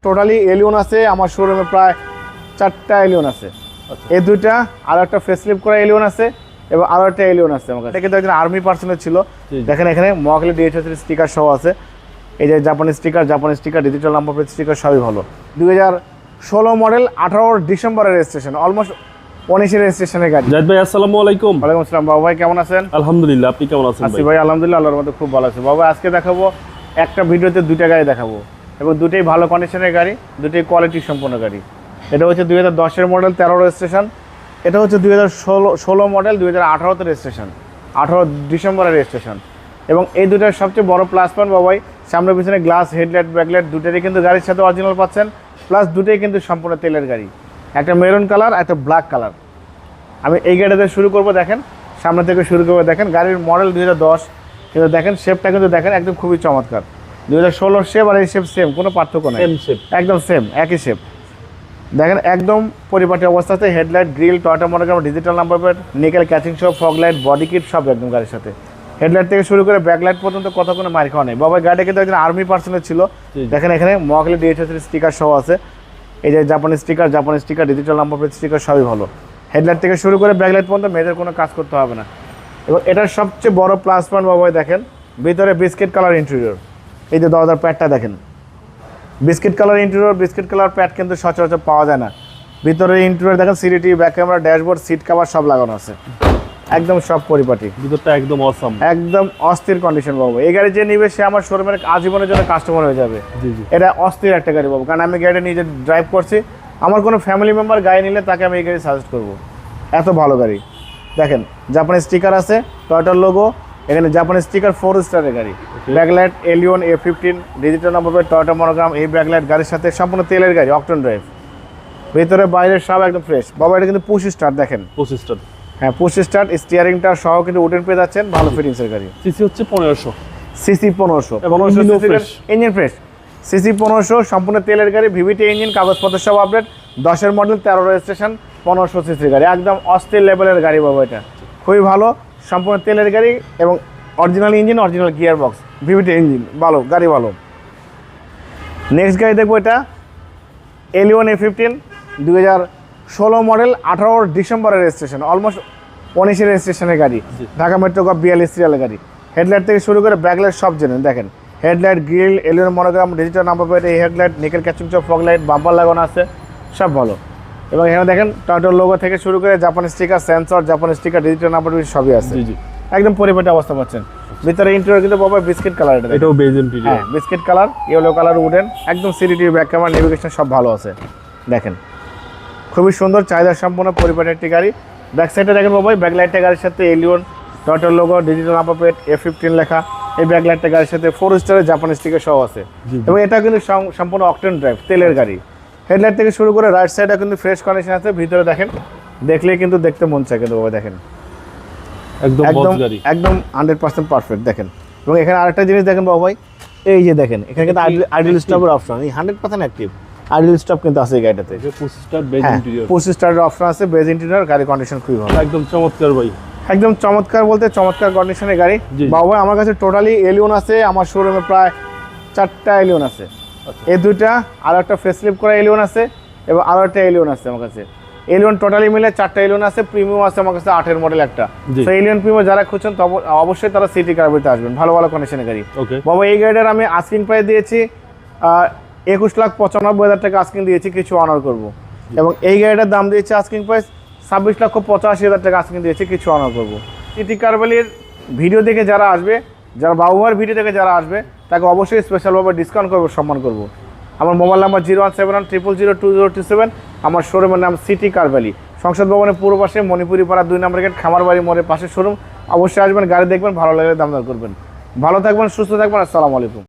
Totally Allion আছে আমার শোরুমে প্রায় 4টা এলিয়ন আছে। এই দুইটা আর একটা ফেসলিফট করা এলিয়ন আছে এবং আরো একটা এলিয়ন আছে আমার কাছে। এটা কিন্তু একজন আর্মি পার্সনের ছিল। দেখেন এখানে মহাখালী ডিএইচএস স্টিকার সহ আছে। এই যে Japanese sticker digital number plate sticker সবই ভালো। 2016 মডেল 18 ডিসেম্বরের রেজিস্ট্রেশন, অলমোস্ট 19 রেজিস্ট্রেশনের গাড়ি। জাহিদ ভাই আসসালামু আলাইকুম। ওয়ালাইকুম আসসালাম। বাবু ভাই কেমন আছেন? আলহামদুলিল্লাহ, আপনি কেমন আছেন? আছি ভাই আলহামদুলিল্লাহ, আল্লাহর মধ্যে খুব ভালো আছে। বাবু আজকে দেখাবো একটা ভিডিওতে দুইটা গাড়ি দেখাবো এবং দুটোই ভালো কন্ডিশনের গাড়ি, দুটোই কোয়ালিটি সম্পন্ন গাড়ি। এটা হচ্ছে 2010 মডেল 13 রেজিস্ট্রেশন, এটা হচ্ছে 2016 মডেল 2018 রেজিস্ট্রেশন, 18 ডিসেম্বরের রেজিস্ট্রেশন। এবং এই দুটার সবচেয়ে বড় প্লাস পয়েন্ট বাবাই সামনে পিছনে গ্লাস, হেডলাইট, ব্যাকলাইট দুটোরই কিন্তু গাড়ির সাথে অরিজিনাল পাচ্ছেন, প্লাস দুটোই কিন্তু সম্পূর্ণ তেলের গাড়ি। একটা মেরুন কালার, একটা ব্ল্যাক কালার। আমি এই গাড়িতে শুরু করবো, দেখেন সামনে থেকে শুরু করবো। দেখেন গাড়ির মডেল 2010, কিন্তু দেখেন শেপটা কিন্তু দেখেন একদম খুবই চমৎকার। 2016 শেপ আর এই শেপ সেম, কোনো পার্থক্য নেই, একদম সেম একই শেপ। দেখেন একদম পরিপাটি অবস্থাতে headlight, grille, Toyota monogram, digital number plate, nickel catching সব, ফগ লাইট, বডি কিট সব একদম গাড়ির সাথে। হেডলাইট থেকে শুরু করে ব্যাকলাইট পর্যন্ত কত কোনো মার খাওয়া নেই। বাবা গাড়িটা কিন্তু একজন আর্মি পার্সনের ছিল। দেখেন এখানে মহাখালী ডিএইচএস স্টিকার সহ আছে। এই যে Japanese sticker digital number plate sticker সবই ভালো। হেডলাইট থেকে শুরু করে ব্যাকলাইট পর্যন্ত মেয়েদের কোনো কাজ করতে হবে না। এবং এটার সবচেয়ে বড় প্লাস পয়েন্ট বাবা দেখেন ভিতরে বিস্কিট কালার ইন্টেরিয়র। এই যে দরজার প্যাডটা দেখেন, biscuit colour interior, biscuit colour pad কিন্তু সচরাচর পাওয়া যায় না। ভিতরে ইন্টেরিয়র দেখেন CD, back camera, dashboard, seat cover সব লাগানো আছে, একদম সব পরিপাটি। ভিতরটা একদম অসাম, একদম অস্থির কন্ডিশন বাবু। এই গাড়ি যে নিবে সে আমার শোরুমের আজীবনের জন্য কাস্টমার হয়ে যাবে। এটা অস্থির একটা গাড়ি বাবু, কারণ আমি গাড়িটা নিজে ড্রাইভ করছি। আমার কোনো ফ্যামিলি মেম্বার গাড়ি নিলে তাকে আমি এই গাড়ি সাজেস্ট করবো, এত ভালো গাড়ি। দেখেন জাপানিজ স্টিকার আছে, টয়োটার লোগো, এখানে জাপানিজ স্টিকার 4 স্টারের গাড়ি। Backlight Allion A15 digital number plate, Toyota monogram, এই ব্যাকলাইট গাড়ির সাথে সম্পূর্ণ তেলের গাড়ি, অকটেন ড্রাইভ। ভিতরে বাইরে সব একদম ফ্রেশ বাবা। এটা কিন্তু পুশ স্টার্ট, দেখেন পুশ স্টার্ট, হ্যাঁ পুশ স্টার্ট। স্টিয়ারিংটা সহ কিন্তু উডেন পেয়ে যাচ্ছেন, ভালো ফিটিংসের গাড়ি। সিসি হচ্ছে 1500, সিসি 1500 এবং ইঞ্জিন ফ্রেশ। সিসি 1500 সম্পূর্ণ তেলের গাড়ি, ভিভিটি ইঞ্জিন, কাগজপত্র সব আপডেট। 10 মডেল 13 রেজিস্ট্রেশন, 1500 সিসির গাড়ি, একদম অস্থির লেভেলের গাড়ি বাবা। এটা খুবই ভালো, সম্পূর্ণ তেলের গাড়ি এবং original engine, original gear box, VVT engine, ভালো গাড়ি ভালো। নেক্সট গাড়ি দেখবো এটা এলিয়ন A15 2016 মডেল 18 ডিসেম্বরের রেজিস্ট্রেশন, অলমোস্ট 19 রেজিস্ট্রেশনের গাড়ি। ঢাকা মেট্রো কাপ 42 সিরিয়ালের গাড়ি। হেডলাইট থেকে শুরু করে ব্যাকলাইট সব জেনে দেখেন, headlight, grille, Allion monogram, digital number plate, এই হেডলাইট, নিকেল ক্যাচিং সব, ফগ লাইট, বাম্পার লাগানো আছে, সব ভালো। এবং এখানে দেখেন টয়োটার লোগো থেকে শুরু করে Japanese sticker, sensor, Japanese sticker, digital number plate সবই আছে। একদম পরিপাটি অবস্থা পাচ্ছেন। ভিতরে ইন্টেরিয়র কিন্তু বাবা বিস্কিট কালার, এটাও বেজ ইন্টেরিয়র, হ্যাঁ biscuit colour, yellow colour, wooden, একদম সিডি, ব্যাক ক্যামেরা, নেভিগেশন সব ভালো আছে। দেখেন খুবই সুন্দর চাহিদা সম্পন্ন পরিপাটি একটি গাড়ি। ব্যাক সাইডে দেখেন বাবা ব্যাকলাইটটা গাড়ির সাথে এলিয়ন, টয়োটার logo, digital number plate, A15 লেখা। এই ব্যাকলাইটটা গাড়ির সাথে 4 স্টারের জাপানিজ স্টিকার সহ আছে। এবং এটা কিন্তু সম্পূর্ণ অকটেন ড্রাইভ, তেলের গাড়ি। হেডলাইট থেকে শুরু করে রাইট সাইডে কিন্তু ফ্রেশ কন্ডিশন আছে। ভিতরে দেখেন, দেখলেই কিন্তু দেখতে মন চায় কিন্তু বাবা। দেখেন একদম 100% পারফেক্ট। দেখেন এবং এখানে আরেকটা জিনিস দেখেন বাবা ভাই, এই যে দেখেন এখানে কিন্তু আইডল স্টপের অপশন, এই 100% অ্যাক্টিভ আইডল স্টপ কিন্তু আছে এই গাড়িটাতে। Push start, beige interior, push স্টার্টের অপশন আছে, বেজ ইন্টেরিয়র, গাড়ি কন্ডিশন খুবই ভালো, একদম চমৎকার ভাই, একদম চমৎকার বলতে চমৎকার কন্ডিশনের গাড়ি। বাবা ভাই আমার কাছে টোটালি এলিয়ন আছে আমার শোরুমে প্রায় 4টা এলিয়ন আছে। এই দুইটা আর একটা ফেসলিফট করা এলিয়ন আছে এবং আরো একটা এলিয়ন আছে আমার কাছে। এলিয়ন টোটালি মিলে 4টা এলিয়ন আছে। প্রিমিয়াম আছে আমার কাছে 8 মডেল একটা। তো এলিয়ন প্রিমিয়াম যারা খুঁজছেন অবশ্যই তারা সিটি কারবিতে আসবেন, ভালো ভালো কন্ডিশনের গাড়ি। বাবা এই গাড়িটার আমি আস্কিং প্রাইস দিয়েছি 21,95,000 টাকা আস্কিং দিয়েছি, কিছু অনার করব। এবং এই গাড়িটার দাম দিয়েছি আস্কিং প্রাইস 26,85,000 টাকা আস্কিং দিয়েছি, কিছু অনার করব। সিটি কারবালির ভিডিও দেখে যারা আসবে, যারা বাবুভাইয়ের ভিডিও দেখে যারা আসবে তাকে অবশ্যই স্পেশালভাবে ডিসকাউন্ট করবো, সম্মান করব। আমার মোবাইল নাম্বার 01710002027। আমার শোরুমের নাম সিটি কারবালি, সংসদ ভবনের পূর্ব পাশে, মণিপুরি পাড়া 2 নম্বর গেট, খামারবাড়ি মোড়ের পাশে শোরুম। অবশ্যই আসবেন, গাড়ি দেখবেন, ভালো লাগলে দাম দর করবেন। ভালো থাকবেন, সুস্থ থাকবেন, আসসালামু আলাইকুম।